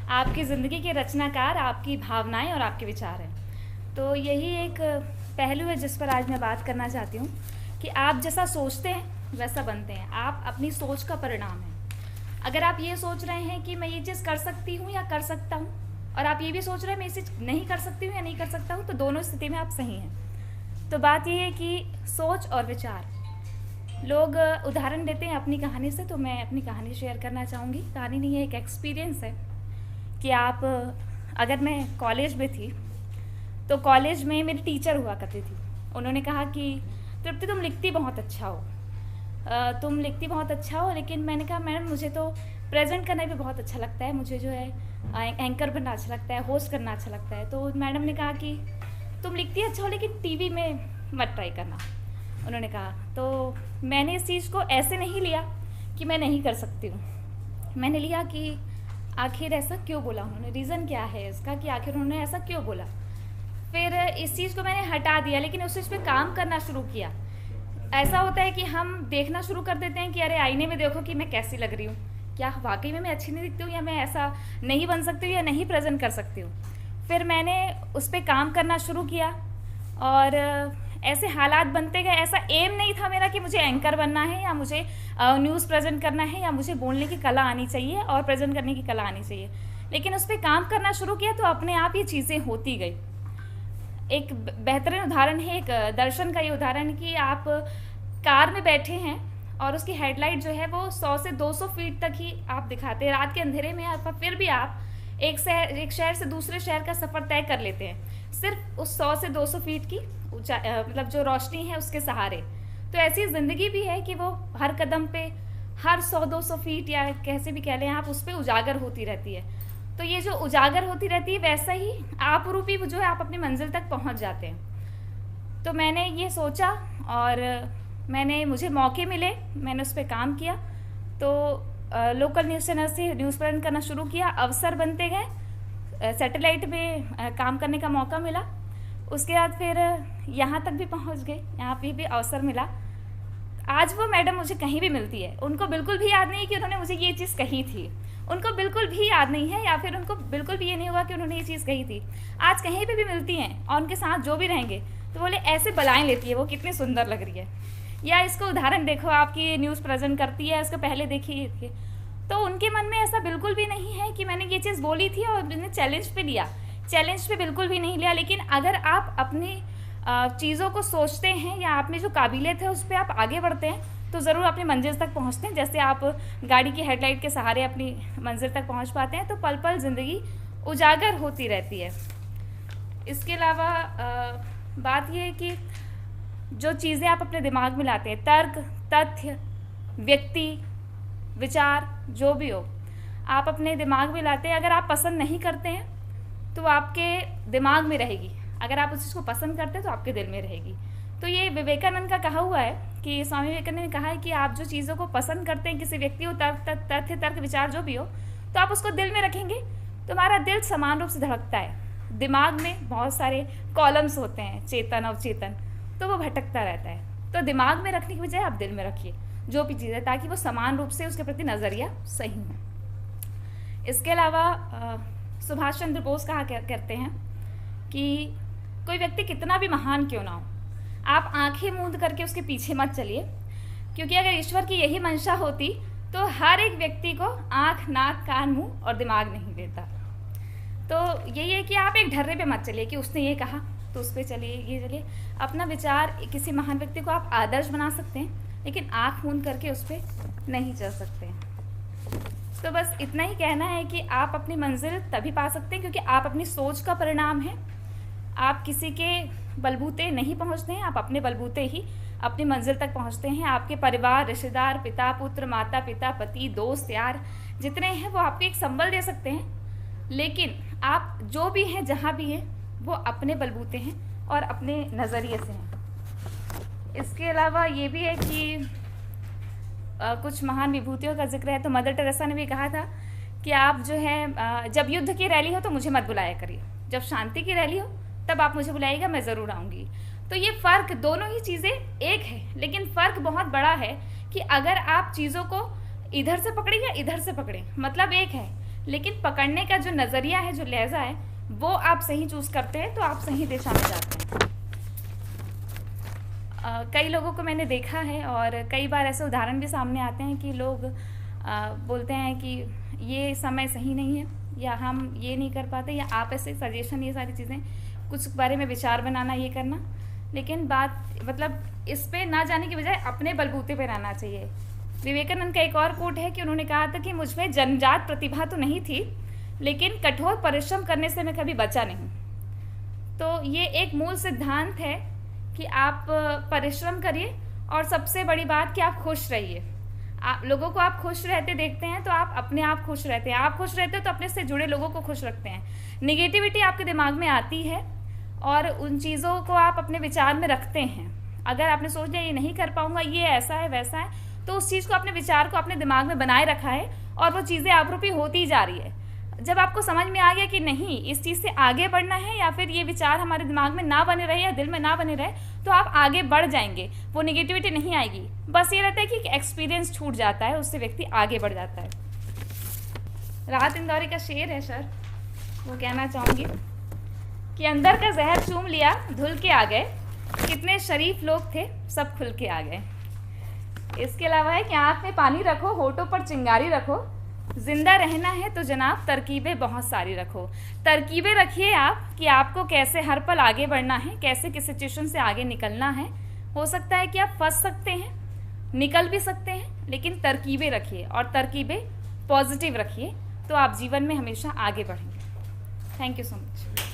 आपकी ज़िंदगी के रचनाकार आपकी भावनाएं और आपके विचार हैं। तो यही एक पहलू है जिस पर आज मैं बात करना चाहती हूँ कि आप जैसा सोचते हैं वैसा बनते हैं। आप अपनी सोच का परिणाम हैं। अगर आप ये सोच रहे हैं कि मैं ये चीज़ कर सकती हूँ या कर सकता हूँ, और आप ये भी सोच रहे हैं मैं इसे नहीं कर सकती हूँ या नहीं कर सकता हूँ, तो दोनों स्थिति में आप सही हैं। तो बात ये है कि सोच और विचार। लोग उदाहरण देते हैं अपनी कहानी से, तो मैं अपनी कहानी शेयर करना चाहूँगी। कहानी नहीं है, एक एक्सपीरियंस है कि आप अगर मैं कॉलेज में थी तो कॉलेज में मेरी टीचर हुआ करती थी। उन्होंने कहा कि तृप्ति तुम लिखती बहुत अच्छा हो, तुम लिखती बहुत अच्छा हो। लेकिन मैंने कहा मैडम मुझे तो प्रेजेंट करना भी बहुत अच्छा लगता है, मुझे जो है एंकर बनना अच्छा लगता है, होस्ट करना अच्छा लगता है। तो मैडम ने कहा कि तुम लिखती अच्छा हो लेकिन टीवी में मत ट्राई करना, उन्होंने कहा। तो मैंने इस चीज़ को ऐसे नहीं लिया कि मैं नहीं कर सकती हूँ, मैंने लिया कि आखिर ऐसा क्यों बोला उन्होंने, रीज़न क्या है इसका कि आखिर उन्होंने ऐसा क्यों बोला। फिर इस चीज़ को मैंने हटा दिया, लेकिन उस चीज़ पे काम करना शुरू किया। ऐसा होता है कि हम देखना शुरू कर देते हैं कि अरे आईने में देखो कि मैं कैसी लग रही हूँ, क्या वाकई में मैं अच्छी नहीं दिखती हूँ, या मैं ऐसा नहीं बन सकती हूँ या नहीं प्रेजेंट कर सकती हूँ। फिर मैंने उस पर काम करना शुरू किया और ऐसे हालात बनते गए। ऐसा एम नहीं था मेरा कि मुझे एंकर बनना है या मुझे न्यूज़ प्रेजेंट करना है या मुझे बोलने की कला आनी चाहिए और प्रेजेंट करने की कला आनी चाहिए, लेकिन उस पर काम करना शुरू किया तो अपने आप ये चीज़ें होती गई। एक बेहतरीन उदाहरण है, एक दर्शन का ये उदाहरण कि आप कार में बैठे हैं और उसकी हेडलाइट जो है वो 100 से 200 फीट तक ही आप दिखाते हैं। रात के अंधेरे में फिर भी आप एक शहर से दूसरे शहर का सफ़र तय कर लेते हैं सिर्फ उस 100 से 200 फीट की मतलब जो रोशनी है उसके सहारे। तो ऐसी ज़िंदगी भी है कि वो हर कदम पे, हर 100-200 फीट या कैसे भी कह लें आप, उस पर उजागर होती रहती है। तो ये जो उजागर होती रहती है वैसा ही आप रूपी जो है आप अपनी मंजिल तक पहुंच जाते हैं। तो मैंने ये सोचा और मुझे मौके मिले, मैंने उस पर काम किया। तो लोकल न्यूज़ चैनल से न्यूज़ प्रेजेंट करना शुरू किया, अवसर बनते गए, सैटेलाइट में काम करने का मौका मिला। उसके बाद फिर यहाँ तक भी पहुँच गए, यहाँ पे भी अवसर मिला। आज वो मैडम मुझे कहीं भी मिलती है, उनको बिल्कुल भी याद नहीं कि उन्होंने मुझे ये चीज़ कही थी, उनको बिल्कुल भी याद नहीं है, या फिर उनको बिल्कुल भी ये नहीं हुआ कि उन्होंने ये चीज़ कही थी। आज कहीं पे भी मिलती हैं और उनके साथ जो भी रहेंगे तो बोले ऐसे बलाएँ लेती है, वो कितनी सुंदर लग रही है, या इसको उदाहरण देखो आपकी न्यूज़ प्रेजेंट करती है, इसको पहले देखिए। तो उनके मन में ऐसा बिल्कुल भी नहीं है कि मैंने ये चीज़ बोली थी और मैंने चैलेंज पे लिया, चैलेंज पे बिल्कुल भी नहीं लिया। लेकिन अगर आप अपनी चीज़ों को सोचते हैं या आप में जो काबिलियत है उस पर आप आगे बढ़ते हैं तो ज़रूर अपनी मंजिल तक पहुंचते हैं। जैसे आप गाड़ी की हेडलाइट के सहारे अपनी मंजिल तक पहुंच पाते हैं, तो पल पल ज़िंदगी उजागर होती रहती है। इसके अलावा बात यह है कि जो चीज़ें आप अपने दिमाग में लाते हैं, तर्क, तथ्य, व्यक्ति, विचार, जो भी हो आप अपने दिमाग में लाते हैं, अगर आप पसंद नहीं करते हैं तो आपके दिमाग में रहेगी, अगर आप उस चीज़ को पसंद करते हैं तो आपके दिल में रहेगी। तो ये विवेकानंद का कहा हुआ है कि स्वामी विवेकानंद ने कहा है कि आप जो चीज़ों को पसंद करते हैं, किसी व्यक्ति को, तथ्य, तर्क, विचार जो भी हो, तो आप उसको दिल में रखेंगे तो हमारा दिल समान रूप से धड़कता है। दिमाग में बहुत सारे कॉलम्स होते हैं, चेतन, अवचेतन, तो वो भटकता रहता है। तो दिमाग में रखने की बजाय आप दिल में रखिए जो भी चीज़ है, ताकि वो समान रूप से उसके प्रति नज़रिया सही हो। इसके अलावा सुभाष चंद्र बोस कहा करते हैं कि कोई व्यक्ति कितना भी महान क्यों ना हो, आप आंखें मूंद करके उसके पीछे मत चलिए, क्योंकि अगर ईश्वर की यही मंशा होती तो हर एक व्यक्ति को आंख, नाक, कान, मुंह और दिमाग नहीं देता। तो यही है कि आप एक ढर्रे पे मत चलिए कि उसने ये कहा तो उस पर चलिए, ये चलिए। अपना विचार, किसी महान व्यक्ति को आप आदर्श बना सकते हैं, लेकिन आंख मूंद करके उस पर नहीं चल सकते हैं। तो बस इतना ही कहना है कि आप अपनी मंजिल तभी पा सकते हैं क्योंकि आप अपनी सोच का परिणाम है। आप किसी के बलबूते नहीं पहुंचते हैं, आप अपने बलबूते ही अपनी मंजिल तक पहुंचते हैं। आपके परिवार, रिश्तेदार, पिता, पुत्र, माता पिता, पति, दोस्त, यार जितने हैं वो आपको एक संबल दे सकते हैं, लेकिन आप जो भी हैं, जहाँ भी हैं, वो अपने बलबूते हैं और अपने नज़रिए से हैं। इसके अलावा ये भी है कि कुछ महान विभूतियों का जिक्र है, तो मदर टेरेसा ने भी कहा था कि आप जो है जब युद्ध की रैली हो तो मुझे मत बुलाया करिए, जब शांति की रैली हो तब आप मुझे बुलाइएगा, मैं ज़रूर आऊँगी। तो ये फ़र्क, दोनों ही चीज़ें एक है, लेकिन फ़र्क बहुत बड़ा है कि अगर आप चीज़ों को इधर से पकड़ें या इधर से पकड़ें, मतलब एक है, लेकिन पकड़ने का जो नज़रिया है, जो लहजा है, वो आप सही चूज़ करते हैं तो आप सही दिशा में जाते हैं। कई लोगों को मैंने देखा है और कई बार ऐसे उदाहरण भी सामने आते हैं कि लोग बोलते हैं कि ये समय सही नहीं है, या हम ये नहीं कर पाते, या आप ऐसे सजेशन, ये सारी चीज़ें, कुछ बारे में विचार बनाना, ये करना। लेकिन बात मतलब इस पे ना जाने की बजाय अपने बलबूते पे रहना चाहिए। विवेकानंद का एक और कोट है कि उन्होंने कहा था कि मुझ में जन्मजात प्रतिभा तो नहीं थी, लेकिन कठोर परिश्रम करने से मैं कभी बचा नहीं। तो ये एक मूल सिद्धांत है कि आप परिश्रम करिए, और सबसे बड़ी बात कि आप खुश रहिए। आप लोगों को आप खुश रहते देखते हैं तो आप अपने आप खुश रहते हैं। आप खुश रहते हो तो अपने से जुड़े लोगों को खुश रखते हैं। निगेटिविटी आपके दिमाग में आती है और उन चीज़ों को आप अपने विचार में रखते हैं। अगर आपने सोच लिया ये नहीं कर पाऊंगा, ये ऐसा है वैसा है, तो उस चीज़ को, अपने विचार को अपने दिमाग में बनाए रखा है और वो चीज़ें आपरूपी होती ही जा रही है। जब आपको समझ में आ गया कि नहीं, इस चीज़ से आगे बढ़ना है, या फिर ये विचार हमारे दिमाग में ना बने रहे या दिल में ना बने रहे, तो आप आगे बढ़ जाएंगे। वो निगेटिविटी नहीं आएगी। बस ये रहता है कि एक्सपीरियंस छूट जाता है, उससे व्यक्ति आगे बढ़ जाता है। राहत इंदौरी का शेर है सर, वो कहना चाहूँगी कि अंदर का जहर चूम लिया, धुल के आ गए, कितने शरीफ लोग थे, सब खुल के आ गए। इसके अलावा है कि आँख में पानी रखो, होठों पर चिंगारी रखो, जिंदा रहना है तो जनाब तरकीबें बहुत सारी रखो। तरकीबें रखिए आप कि आपको कैसे हर पल आगे बढ़ना है, कैसे किस सिचुएशन से आगे निकलना है। हो सकता है कि आप फंस सकते हैं, निकल भी सकते हैं, लेकिन तरकीबें रखिए और तरकीबें पॉजिटिव रखिए, तो आप जीवन में हमेशा आगे बढ़ेंगे। Thank you so much.